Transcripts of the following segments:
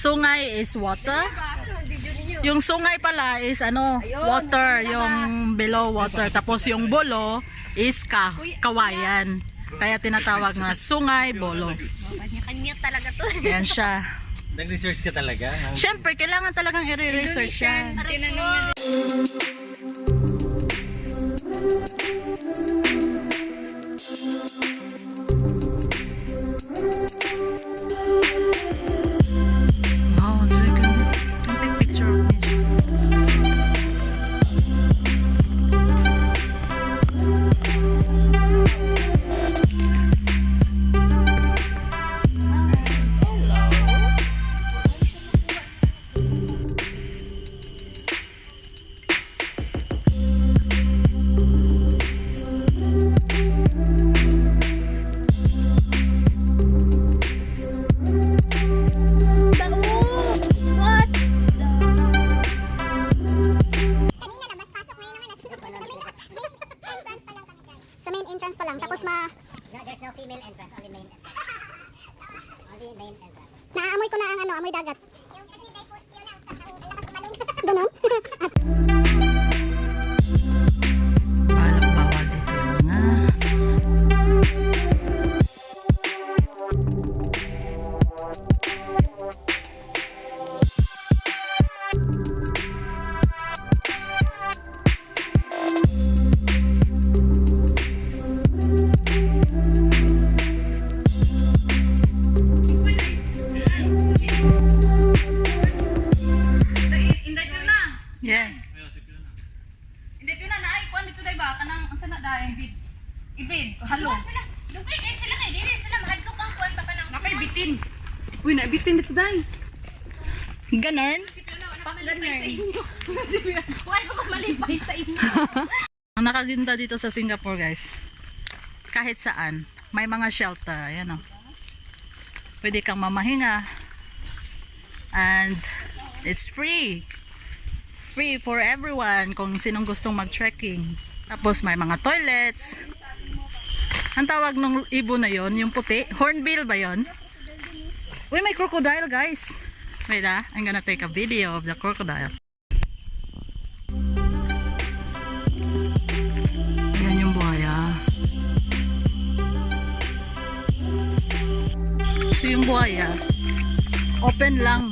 sungay is water. Yung sungay pala is ano, water, yung below water. Tapos yung bulo is kawayan. Kaya tinatawag na Sungei Buloh. Kanya talaga to. Yan siya. Nag-research ka talaga? Siyempre, kailangan talagang i-research yan. Tinanong niya. Wow, look at this. Don't take picture of me. Entrance pa lang, tapos No, there's no female entrance, only main entrance. Only main entrance. naamoy ko na ang ano, amoy dagat. Yung kasi yun ang labas ko malung. Ganon? Balak bawal dito na. Yes. Hindi pina na ay kuan dito dai ba kanang asa na dai bid. Ibid, halo. Sila. Dugay kay sila kay dili sila mahadlok ang kuan pa kanang. Napay bitin. Uy, na bitin dito dai. Ganon. Wala ko malipay sa inyo. Ang nakaganda dito sa Singapore, guys, kahit saan, may mga shelter. Ayan o. Pwede kang mamahinga. And it's free. Free for everyone kung sinong gustong mag-trekking. Tapos may mga toilets. Ang tawag ng ibon na yon, yung puti, hornbill ba yon? Uy, may crocodile, guys. Wait I'm gonna take a video of the crocodile. Ayan yung buhaya. So yung buhaya, open lang.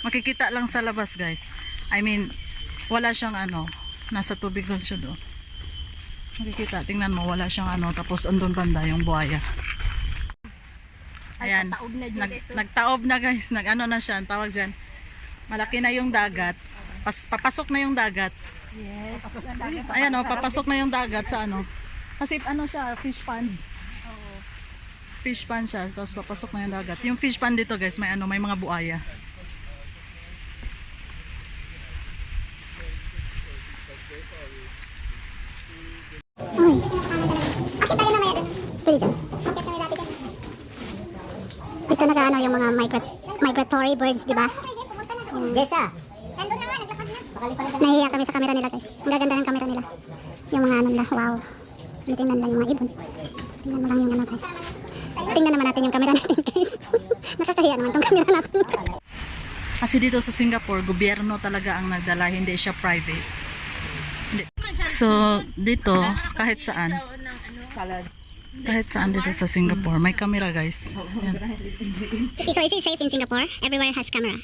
Makikita lang sa labas, guys. I mean, wala siyang ano, nasa tubig lang siya doon. Makikita, tingnan mo, wala siyang ano, tapos andun banda yung buhaya. Ayan, nagtaob na guys, nag-ano na siya, ang tawag dyan. Malaki na yung dagat, papasok na yung dagat. Yes. Ayan o, papasok na yung dagat sa ano. Kasi ano siya, fish pond. Fish pond siya, tapos papasok na yung dagat. Yung fish pond dito guys, may ano, may mga buhaya. Uy. Akit tayo mamaya dun. Pwede dyan. Akit kami dati dyan. Dito nag-ano yung mga migratory birds, di ba? Jessa. Nandun na nga, naglakad na. Nahihiya kami sa camera nila, guys. Ang gaganda ng camera nila. Yung mga ano nila, wow. Tingnan lang yung mga ibon. Tingnan mo lang yung ano, guys. Tingnan naman natin yung camera natin, guys. Nakakahiya naman tong camera natin. Kasi dito sa Singapore, gobyerno talaga ang nagdala, hindi siya private. Hindi. So, dito, kahit saan, kahit saan dito sa Singapore, may camera guys. Yan. So, is it safe in Singapore? Everywhere has camera.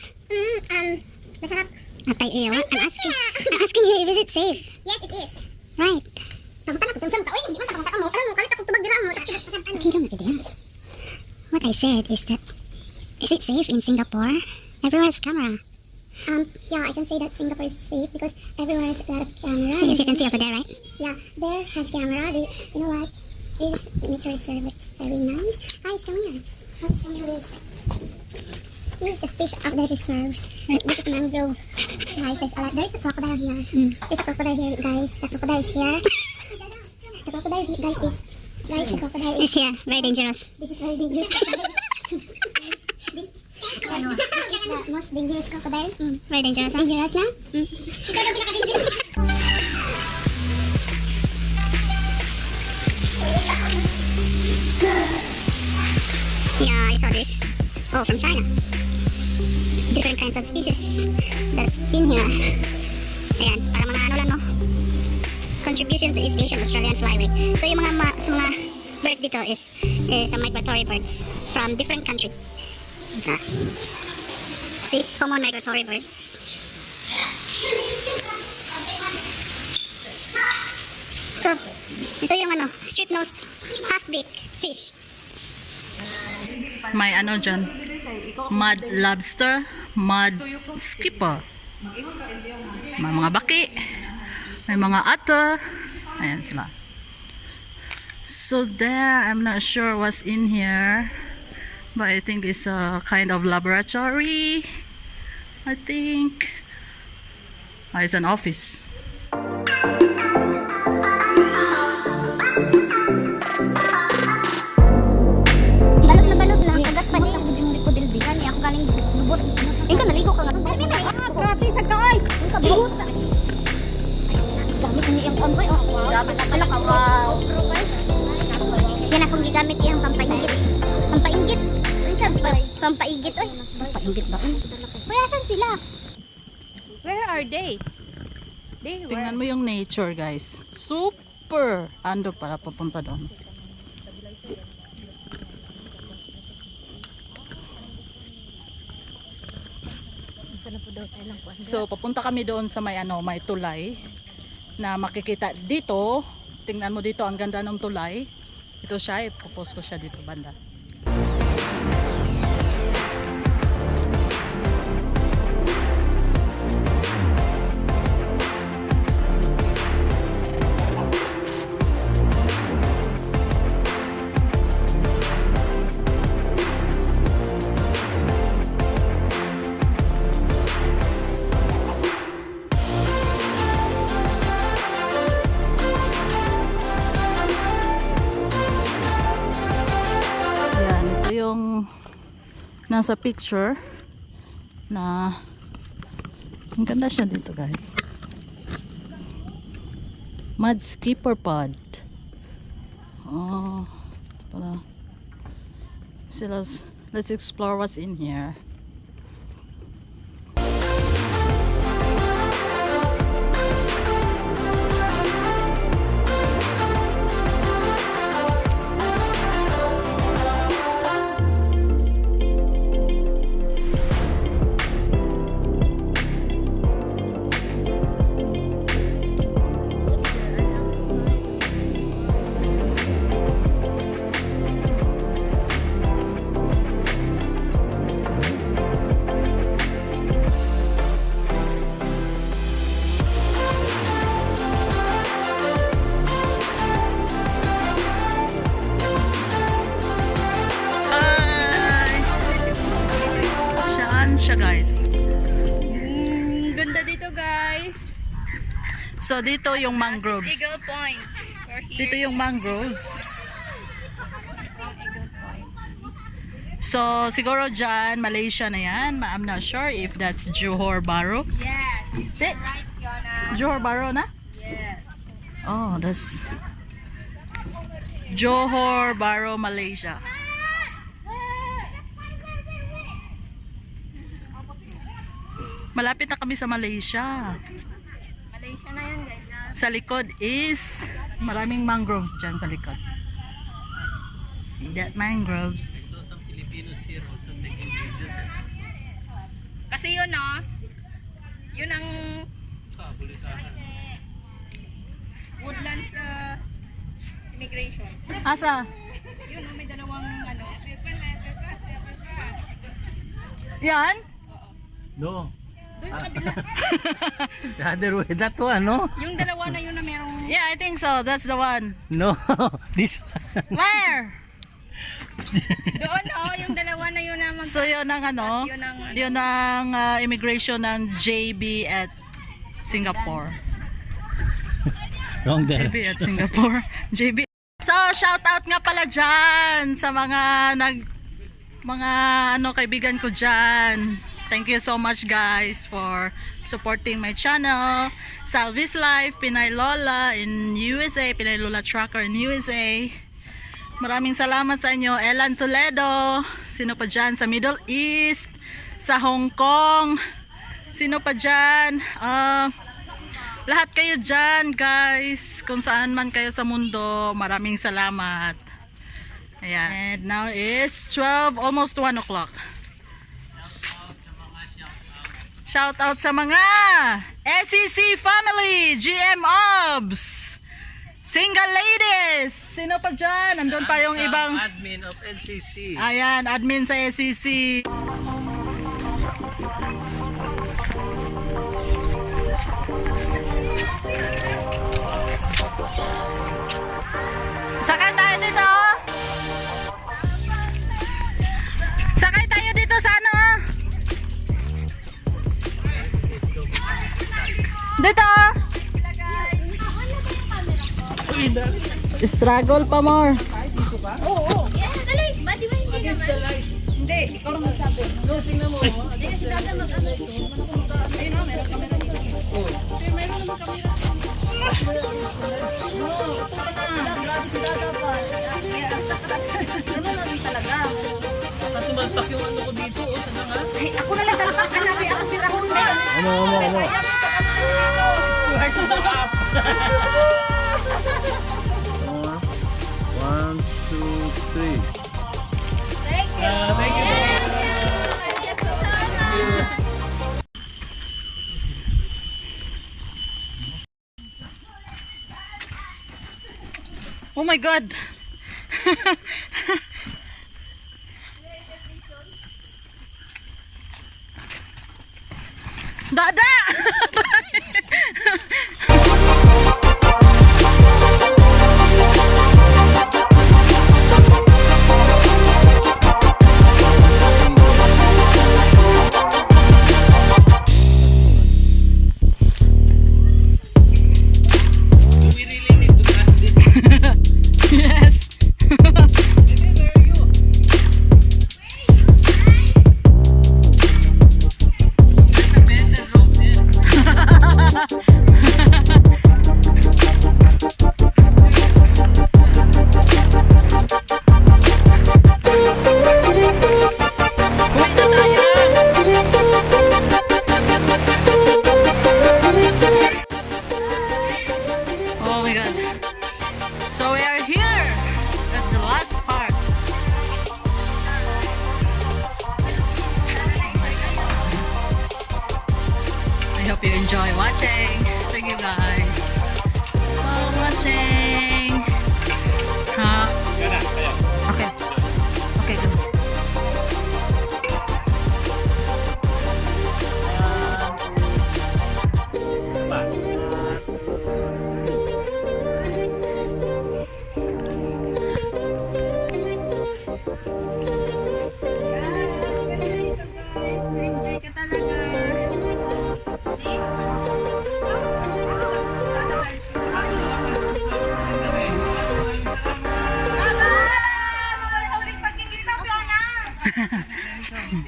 Masarap. I'm asking you if it's safe. Yes, it is. Right. What I said is that, is it safe in Singapore? Everywhere has camera. Yeah, I can say that Singapore is safe because everywhere has a lot of camera. So, as you can see over there, right? Yeah, there has camera. You know what? This nature reserve is very nice. Guys, come here. Let's show you this. This is a fish of the reserve. Right, this is mangrove. Guys, there's a crocodile here. There's a crocodile here, guys. The crocodile is here. The crocodile, guys, the crocodile is here. Very dangerous. This is very dangerous. This is the most dangerous crocodile. Very dangerous, huh? Dangerous na? Ikaw na pinaka-dangerous. Yeah, I saw this. Oh, from China. kinds of species that's in here. Ayan, para mga ano lang, no? Contribution to East Asian Australian flyway. So yung sa mga birds dito is some migratory birds from different country. So, see, common migratory birds. So, ito yung ano, strip-nosed half-beak fish. May ano dyan, mud lobster, mud skipper. May mga baki, may mga otter. Ayan sila. So there, I'm not sure what's in here, but I think it's a kind of laboratory. I think it's an office. Balot na, kagat pa niya. Kudilbihan niya ako galing lubot. Yung ka, naligo ka nga. Grabe, sagkaoy! Yung ka, buhot na. Gamit niya yung onboy. Gamit na pala ka, wow. Yan akong gigamit yung pampainggit. Pampainggit? Pampainggit, oy. Pampainggit ba? Kuya, saan sila? Where are they? Tingnan mo yung nature, guys. Super! Ando para papunta doon. So, papunta kami doon sa may ano, may tulay na makikita dito. Tingnan mo dito, ang ganda ng tulay. Ito siya, ipopost ko siya dito banda. Nasa picture na ang ganda siya dito, guys. Mud skipper pod. Oh, ito pala. So let's explore what's in here. Siya, guys. Ganda dito, guys. So dito yung mangroves. Eagle Point. We're here. Dito yung mangroves. So siguro dyan, Malaysia na yan. I'm not sure if that's Johor Bahru. Yes. Is it? Right, Yona. Johor Bahru na? Yes. Oh, that's Johor Bahru, Malaysia. Malapit na kami sa Malaysia. Malaysia na yan, guys. Sa likod is maraming mangroves dyan sa likod. See that mangroves? Kasi yun, no? Yun ang woodlands immigration. Asa? Yun, no? May dalawang ano. Yan? No. Doon sa kabila. The other way, that one, no? Yung dalawa na yun na merong... Yeah, I think so. That's the one. No, this one. Where? Doon, no? Yung dalawa na yun na mag... So yun ang ano? Yun ang ano. Yun ang immigration ng JB at Singapore. Wrong JB direction. at Singapore. JB. So shout out nga pala dyan sa mga ano kaibigan ko dyan. Thank you so much, guys, for supporting my channel. Salvis Life, Pinay Lola in USA, Pinay Lola Trucker in USA. Maraming salamat sa inyo. Elan Toledo, sino pa dyan sa Middle East. sa Hong Kong. Sino pa dyan? Lahat kayo dyan guys, kung saan man kayo sa mundo, maraming salamat. Ayan. And now is 12, almost 1 o'clock. Shout out sa mga SEC family, GM Obs, single ladies. Sino pa dyan? Nandun pa yung ibang admin of NCC. ayan, admin sa SEC. Sakay tayo dito. Sakay tayo dito sa ano? Dito. Struggle pa more. Oo. Yeah, dali. Di ba hindi naman? Hindi, ikaw rin magsabi. No, tingnan mo. Hindi, si Dada mag-ano. Ayun o, meron kamera dito. Hindi, meron naman kamera. Grabe si Dada pa. Ganun lang din talaga. Kasi magpak yung ano ko dito, sana nga. Ay, ako na lang talaga. Kanabi ako si Rahul na. Ano? Where's the up? 1, 2, 3. Thank you. Thank you. Oh my God. Dada! Do we really need to ask this? Yes. Baby, where are you? There's a better road there. Uwi na tayo. Oh my God. So we are here at the last part. I hope you enjoy watching. Thank you guys for watching. Okay. Okay, good. Enjoy ka talaga. See?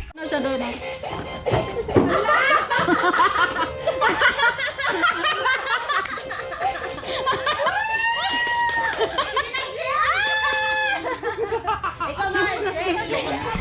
Ano siya doon? Ikaw na, Jess.